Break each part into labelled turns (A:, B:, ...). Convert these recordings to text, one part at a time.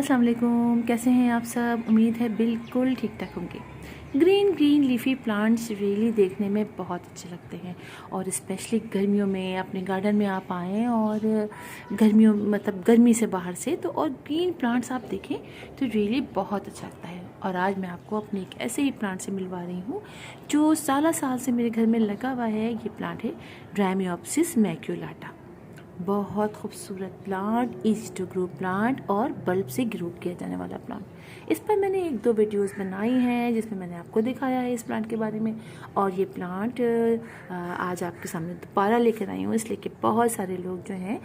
A: अस्सलाम वालेकुम, कैसे हैं आप सब। उम्मीद है बिल्कुल ठीक ठाक होंगे। Green green leafy plants really देखने में बहुत अच्छे लगते हैं और स्पेशली गर्मियों में अपने गार्डन में आप आएँ और गर्मियों मतलब गर्मी से बाहर से तो और ग्रीन प्लांट्स आप देखें तो रियली बहुत अच्छा लगता है। और आज मैं आपको अपने एक ऐसे ही प्लांट से मिलवा रही हूँ जो साल से मेरे घर में लगा हुआ है। ये प्लांट है ड्रामियोप्सिस मैक्यूलाटा। बहुत खूबसूरत plant, easy to grow plant और बल्ब से ग्रो किया जाने वाला प्लांट। इस पर मैंने 1-2 वीडियोस बनाई हैं जिसमें मैंने आपको दिखाया है इस प्लांट के बारे में। और ये प्लांट आज आपके सामने दोबारा लेकर आई हूँ इसलिए कि बहुत सारे लोग जो हैं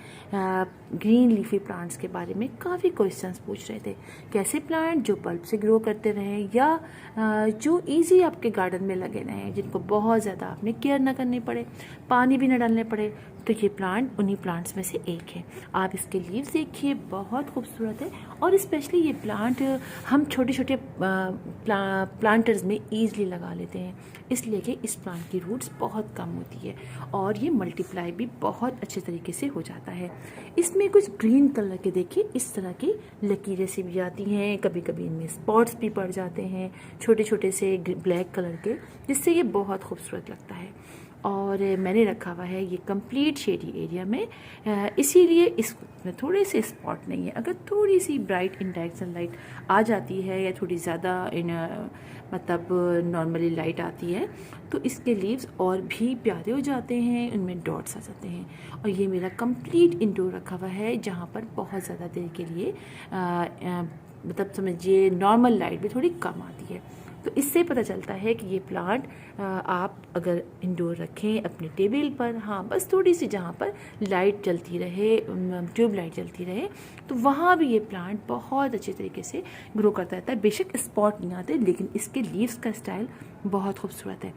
A: ग्रीन लीफी प्लांट्स के बारे में काफ़ी क्वेश्चंस पूछ रहे थे। कैसे प्लांट जो बल्ब से ग्रो करते रहें या जो ईजी आपके गार्डन में लगे रहें, जिनको बहुत ज़्यादा आपने केयर ना करनी पड़े, पानी भी ना डालने पड़े। तो ये प्लांट उन्हीं प्लांट्स में से एक है। आप इसके लीव्स देखिए, बहुत खूबसूरत है। और स्पेशली ये प्लांट हम छोटे छोटे प्लांटर्स में ईज़िली लगा लेते हैं इसलिए कि इस प्लांट की रूट्स बहुत कम होती है और ये मल्टीप्लाई भी बहुत अच्छे तरीके से हो जाता है। इसमें कुछ ग्रीन कलर के देखिए इस तरह की लकीरें सी भी आती हैं, कभी कभी इनमें स्पॉट्स भी पड़ जाते हैं छोटे छोटे से ब्लैक कलर के, जिससे ये बहुत खूबसूरत लगता है। और मैंने रखा हुआ है ये कंप्लीट शेडी एरिया में, इसीलिए इसमें थोड़े से स्पॉट नहीं है। अगर थोड़ी सी ब्राइट इनडायरेक्ट सनलाइट आ जाती है या थोड़ी ज़्यादा मतलब नॉर्मली लाइट आती है तो इसके लीव्स और भी प्यारे हो जाते हैं, उनमें डॉट्स आ जाते हैं। और ये मेरा कंप्लीट इंडोर रखा हुआ है जहाँ पर बहुत ज़्यादा देर के लिए मतलब समझिए नॉर्मल लाइट भी थोड़ी कम आती है। तो इससे पता चलता है कि ये प्लांट आप अगर इंडोर रखें अपने टेबल पर, हाँ बस थोड़ी सी जहाँ पर लाइट जलती रहे, ट्यूब लाइट जलती रहे, तो वहाँ भी ये प्लांट बहुत अच्छे तरीके से ग्रो करता रहता है। बेशक स्पॉट नहीं आते लेकिन इसके लीव्स का स्टाइल बहुत खूबसूरत है।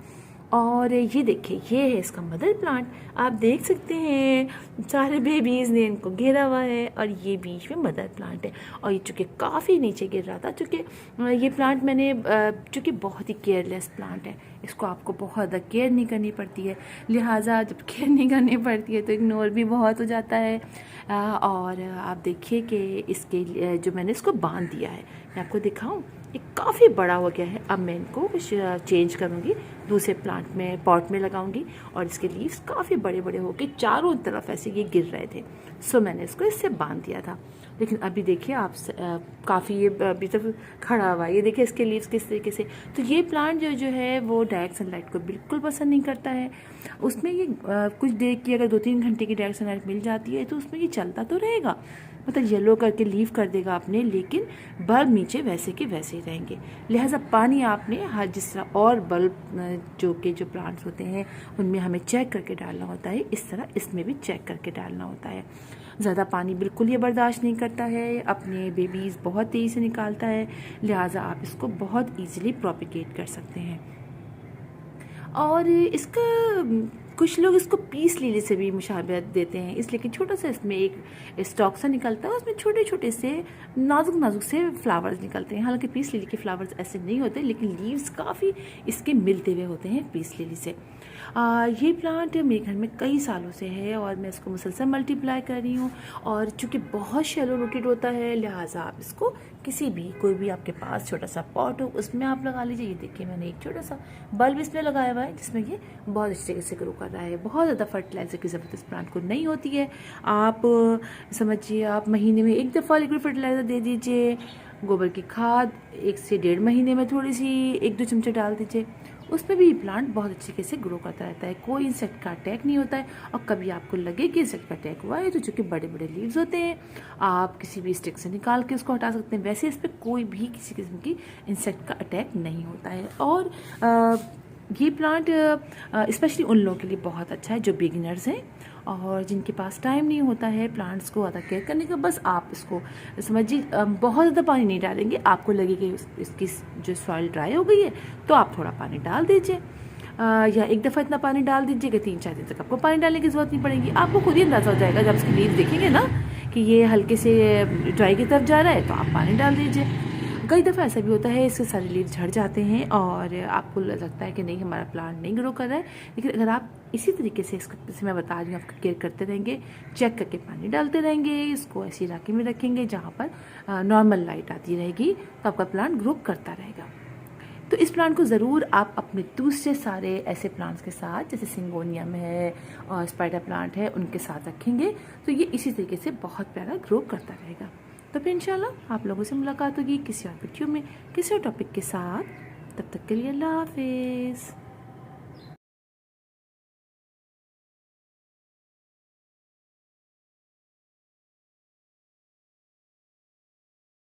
A: और ये देखिए, ये है इसका मदर प्लांट। आप देख सकते हैं सारे बेबीज़ ने इनको घेरा हुआ है और ये बीच में मदर प्लांट है। और ये चूँकि काफ़ी नीचे गिर रहा था, चूँकि ये प्लांट मैंने चूँकि बहुत ही केयरलेस प्लांट है, इसको आपको बहुत ज़्यादा केयर नहीं करनी पड़ती है, लिहाजा जब केयर नहीं करनी पड़ती है तो इग्नोर भी बहुत हो जाता है। और आप देखिए कि इसके जो मैंने इसको बांध दिया है, मैं आपको दिखाऊं, ये काफ़ी बड़ा हो गया है। अब मैं इनको कुछ चेंज करूँगी, दूसरे प्लांट में पॉट में लगाऊंगी और इसके लीव्स काफ़ी बड़े बड़े होके चारों तरफ ऐसे ये गिर रहे थे, सो मैंने इसको इससे बांध दिया था। लेकिन अभी देखिए आप काफ़ी ये अभी तक खड़ा हुआ है, ये देखिए इसके लीव्स किस तरीके से। तो ये प्लांट जो है वो डायरेक्ट सनलाइट को बिल्कुल पसंद नहीं करता है। उसमें ये कुछ देर की अगर 2-3 घंटे की डायरेक्ट सनलाइट मिल जाती है तो उसमें ये चलता तो रहेगा, मतलब येलो करके लीव कर देगा आपने, लेकिन बल्ब नीचे वैसे के वैसे ही रहेंगे। लिहाजा पानी आपने हर जिस तरह और बल्ब जो प्लांट्स होते हैं उनमें हमें चेक करके डालना होता है, इस तरह इसमें भी चेक करके डालना होता है। ज़्यादा पानी बिल्कुल ये बर्दाश्त नहीं करता है, अपने बेबीज़ बहुत तेज़ी से निकालता है, लिहाजा आप इसको बहुत ईजिली प्रोपिगेट कर सकते हैं। और इसका कुछ लोग इसको पीस लिली से भी मुशाबहत देते हैं, इसलिए कि छोटा सा इसमें एक स्टॉक सा निकलता है, उसमें छोटे छोटे से नाजुक से फ्लावर्स निकलते हैं। हालांकि पीस लिली के फ्लावर्स ऐसे नहीं होते लेकिन लीव्स काफ़ी इसके मिलते हुए होते हैं पीस लिली से। ये प्लांट मेरे घर में कई सालों से है और मैं इसको मुसलसल मल्टीप्लाई कर रही हूँ। और चूँकि बहुत शैलो रूटेड होता है लिहाजा आप इसको कोई भी आपके पास छोटा सा पॉट हो उसमें आप लगा लीजिए। ये देखिए मैंने एक छोटा सा बल्ब इसमें लगाया हुआ है जिसमें ये बहुत अच्छे तरीके से ग्रो कर रहा है। बहुत ज़्यादा फर्टिलाइजर की ज़रूरत इस प्लांट को नहीं होती है। आप समझिए आप महीने में 1 दफ़ा लिक्विड फर्टिलाइज़र दे दीजिए, गोबर की खाद 1 से 1.5 महीने में थोड़ी सी 1-2 चमचे डाल दीजिए, उसमें भी प्लांट बहुत अच्छे तरीके से ग्रो करता रहता है। कोई इंसेक्ट का अटैक नहीं होता है। और कभी आपको लगे कि इंसेक्ट का अटैक हुआ है तो चूँकि बड़े बड़े लीव्स होते हैं आप किसी भी स्टिक से निकाल के उसको हटा सकते हैं, वैसे इस पर कोई भी किसी किस्म की इंसेक्ट का अटैक नहीं होता है। और ये प्लांट स्पेशली उन लोगों के लिए बहुत अच्छा है जो बिगिनर्स हैं और जिनके पास टाइम नहीं होता है प्लांट्स को ज़्यादा केयर करने का। बस आप इसको समझिए बहुत ज़्यादा पानी नहीं डालेंगे, आपको लगे कि इसकी जो सॉइल ड्राई हो गई है तो आप थोड़ा पानी डाल दीजिए, या एक दफ़ा इतना पानी डाल दीजिए कि 3-4 दिन तक आपको पानी डालने की ज़रूरत नहीं पड़ेगी। आपको खुद ही अंदाज़ा हो जाएगा जब इसकी लीव देखेंगे ना कि ये हल्के से ड्राई की तरफ जा रहा है तो आप पानी डाल दीजिए। कई दफ़ा ऐसा भी होता है इसके सारे लीव्स झड़ जाते हैं और आपको लगता है कि नहीं हमारा प्लांट नहीं ग्रो कर रहा है, लेकिन अगर आप इसी तरीके से इसको, जैसे मैं बता रही हूँ, आपको केयर करते रहेंगे, चेक करके पानी डालते रहेंगे, इसको ऐसे इलाके में रखेंगे जहाँ पर नॉर्मल लाइट आती रहेगी, तो आपका प्लांट ग्रो करता रहेगा। तो इस प्लांट को ज़रूर आप अपने दूसरे सारे ऐसे प्लांट्स के साथ, जैसे सिंगोनियम है और स्पाइडर प्लांट है, उनके साथ रखेंगे तो ये इसी तरीके से बहुत प्यारा ग्रो करता रहेगा। तो फिर इंशाल्लाह आप लोगों से मुलाकात होगी किसी और वीडियो में किसी और टॉपिक के साथ। तब तक के लिए अल्लाह हाफिज़।